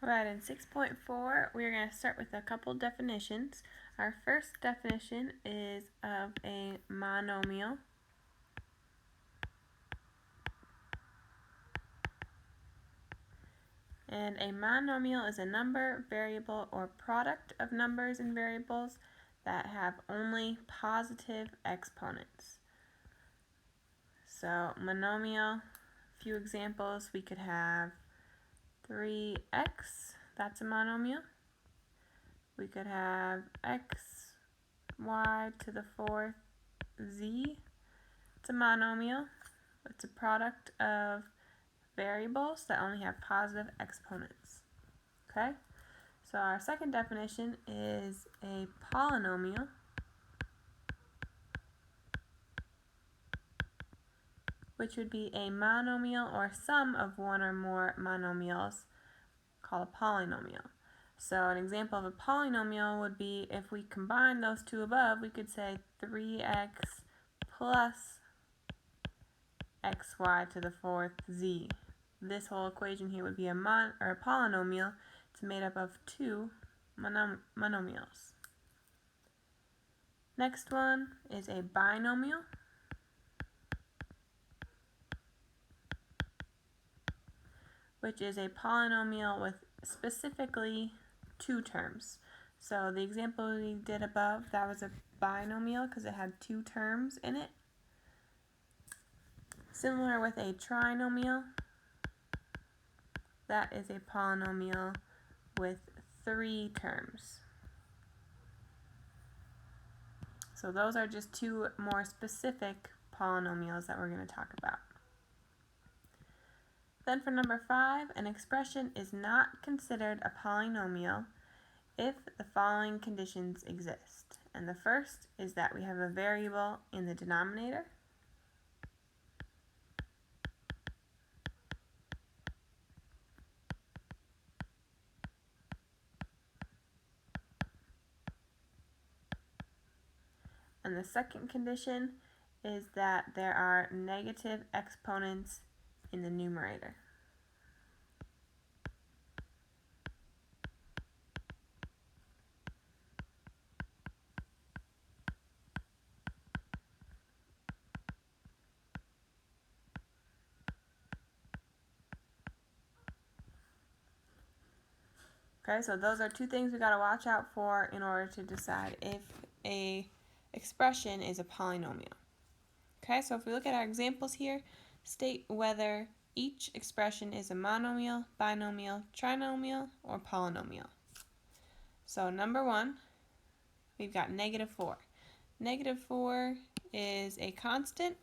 Alright, in 6.4, we're going to start with a couple definitions. Our first definition is of a monomial. And a monomial is a number, variable, or product of numbers and variables that have only positive exponents. So, monomial, a few examples, we could have 3x, that's a monomial. We could have x, y to the fourth, z. It's a monomial. It's a product of variables that only have positive exponents. Okay? So our second definition is a polynomial. Which would be a monomial or sum of one or more monomials called a polynomial. So an example of a polynomial would be if we combine those two above, we could say 3x plus xy to the fourth z. This whole equation here would be a polynomial. It's made up of two monomials. Next one is a binomial. Which is a polynomial with specifically two terms. So the example we did above, that was a binomial because it had two terms in it. Similar with a trinomial, that is a polynomial with three terms. So those are just two more specific polynomials that we're going to talk about. Then for number 5, an expression is not considered a polynomial if the following conditions exist. And the first is that we have a variable in the denominator. And the second condition is that there are negative exponents in the numerator. Okay, so those are two things we got to watch out for in order to decide if a expression is a polynomial. Okay, so if we look at our examples here, state whether each expression is a monomial, binomial, trinomial, or polynomial. So number 1, we've got -4. -4 is a constant,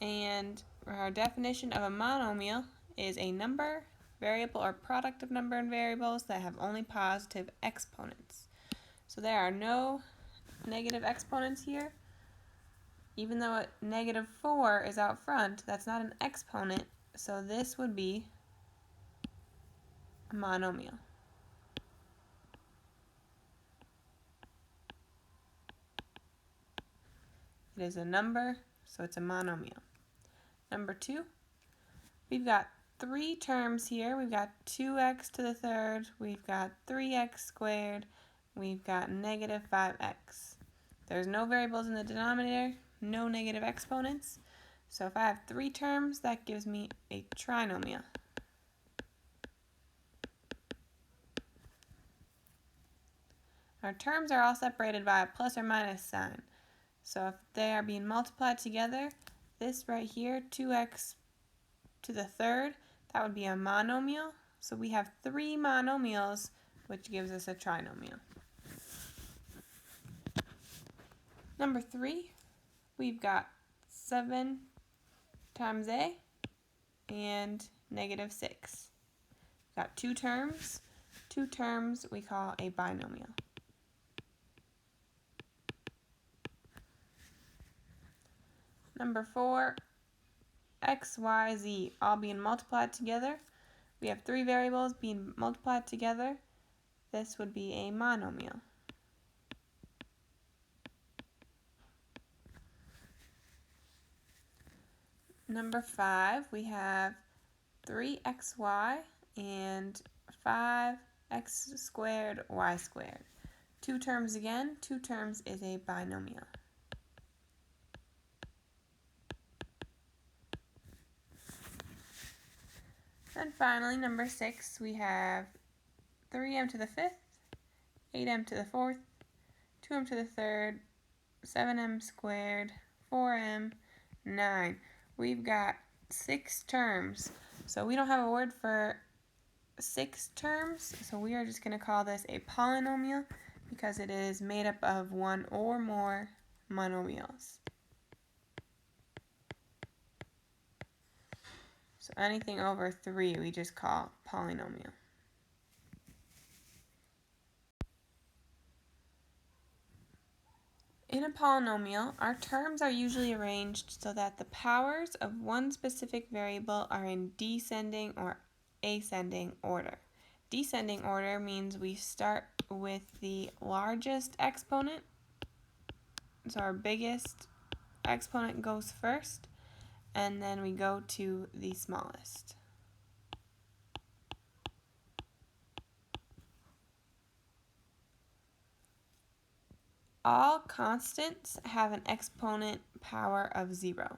and our definition of a monomial is a number, variable, or product of number and variables that have only positive exponents. So there are no negative exponents here. Even though -4 is out front, that's not an exponent, so this would be a monomial. It is a number, so it's a monomial. Number 2, we've got three terms here. We've got 2x to the third, we've got 3x squared, we've got -5x. There's no variables in the denominator, no negative exponents. So if I have three terms, that gives me a trinomial. Our terms are all separated by a plus or minus sign. So if they are being multiplied together, this right here, 2x to the third, that would be a monomial. So we have three monomials, which gives us a trinomial. Number 3, we've got 7 times a and -6. We've got two terms. Two terms we call a binomial. Number 4, x, y, z all being multiplied together. We have three variables being multiplied together. This would be a monomial. Number 5, we have 3xy and 5x squared y squared. Two terms again, two terms is a binomial. And finally, number 6, we have 3m to the 5th, 8m to the 4th, 2m to the 3rd, 7m squared, 4m, 9. We've got 6 terms. So we don't have a word for 6 terms, so we are just going to call this a polynomial because it is made up of one or more monomials. So anything over 3 we just call polynomial. In a polynomial, our terms are usually arranged so that the powers of one specific variable are in descending or ascending order. Descending order means we start with the largest exponent, so our biggest exponent goes first, and then we go to the smallest. All constants have an exponent power of 0.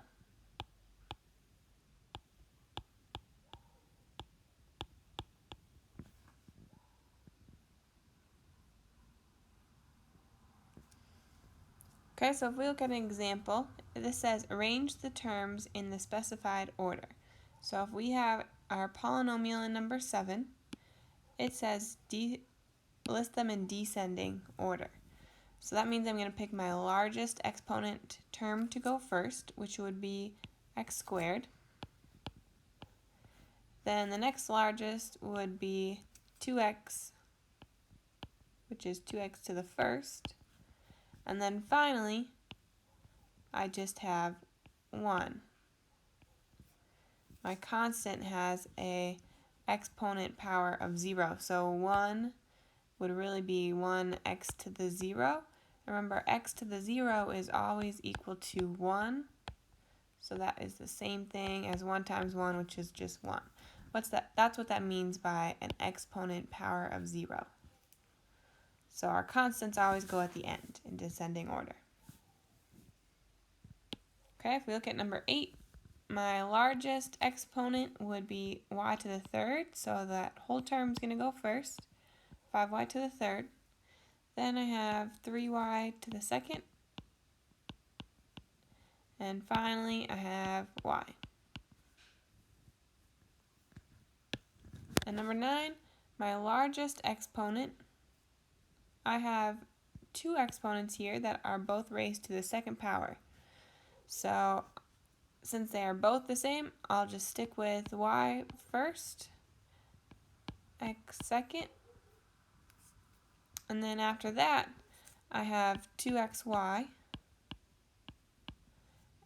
Okay, so if we look at an example, this says arrange the terms in the specified order. So if we have our polynomial in number 7, it says list them in descending order. So that means I'm going to pick my largest exponent term to go first, which would be x squared. Then the next largest would be 2x, which is 2x to the first. And then finally, I just have 1. My constant has a exponent power of 0. So 1 would really be 1x to the 0. Remember, x to the 0 is always equal to 1. So that is the same thing as 1 times 1, which is just 1. What's that? That's what that means by an exponent power of 0. So our constants always go at the end in descending order. Okay, if we look at number 8, my largest exponent would be y to the 3rd, so that whole term is going to go first, 5y to the 3rd. Then I have 3y to the 2nd. And finally, I have y. And number 9, my largest exponent, I have 2 exponents here that are both raised to the 2nd power. So since they are both the same, I'll just stick with y first, x second, and then after that, I have 2xy,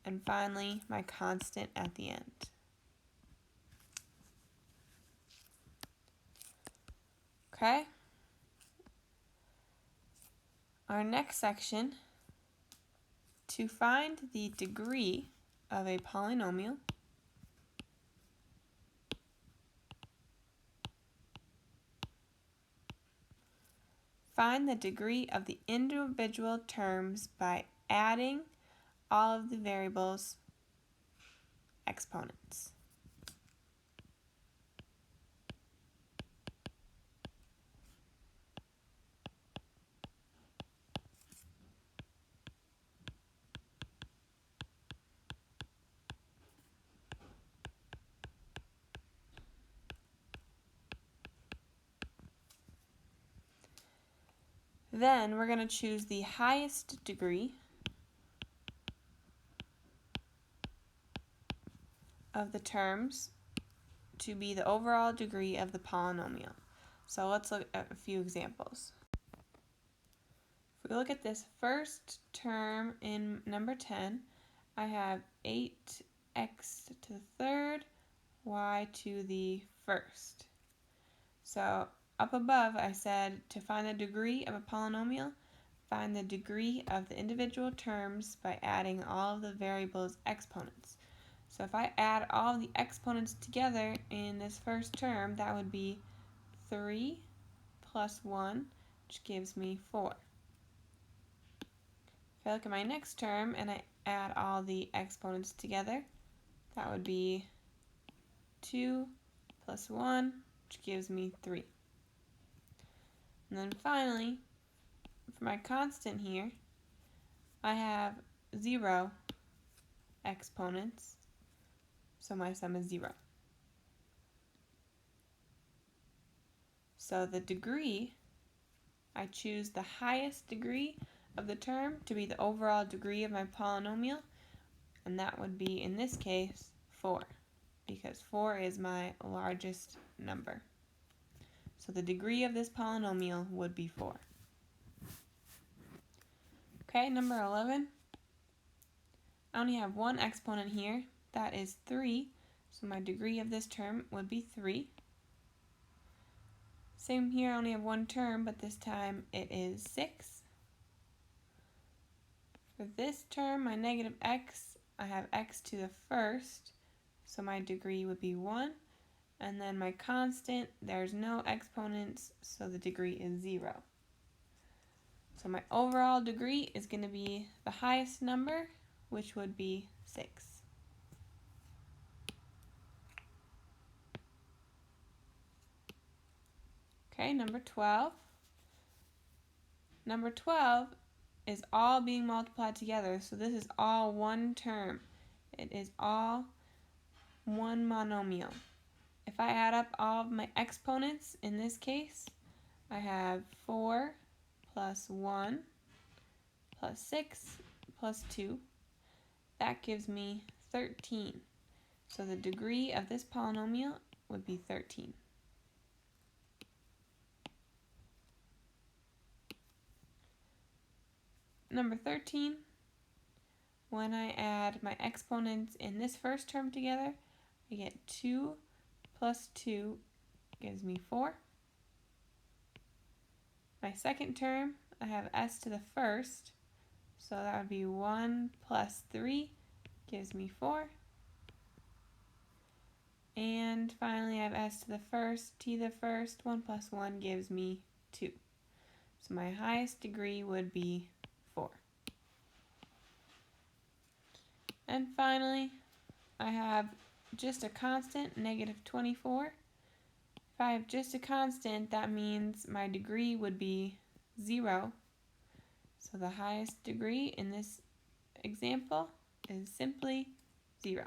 and finally my constant at the end. Okay? Our next section, to find the degree of a polynomial, find the degree of the individual terms by adding all of the variables' exponents. Then we're going to choose the highest degree of the terms to be the overall degree of the polynomial. So let's look at a few examples. If we look at this first term in number 10, I have 8x to the 3rd, y to the 1st. So up above I said to find the degree of a polynomial, find the degree of the individual terms by adding all of the variables' exponents. So if I add all of the exponents together in this first term, that would be 3 plus 1, which gives me 4. If I look at my next term and I add all the exponents together, that would be 2 plus 1, which gives me 3. And then finally, for my constant here, I have 0 exponents, so my sum is 0. So the degree, I choose the highest degree of the term to be the overall degree of my polynomial, and that would be, in this case, 4, because 4 is my largest number. So the degree of this polynomial would be 4. Okay, number 11. I only have one exponent here, that is 3, so my degree of this term would be 3. Same here, I only have one term, but this time it is 6. For this term, my negative x, I have x to the first, so my degree would be 1. And then my constant, there's no exponents, so the degree is 0. So my overall degree is going to be the highest number, which would be 6. Okay, number 12. Number 12 is all being multiplied together, so this is all one term. It is all one monomial. If I add up all of my exponents, in this case, I have 4 plus 1 plus 6 plus 2. That gives me 13. So the degree of this polynomial would be 13. Number 13, when I add my exponents in this first term together, I get 2 plus 2 gives me 4. My second term, I have s to the first, so that would be 1 plus 3 gives me 4. And finally, I have s to the first, t to the first, 1 plus 1 gives me 2. So my highest degree would be 4. And finally, I have just a constant, negative 24. If I have just a constant, that means my degree would be 0. So the highest degree in this example is simply 0.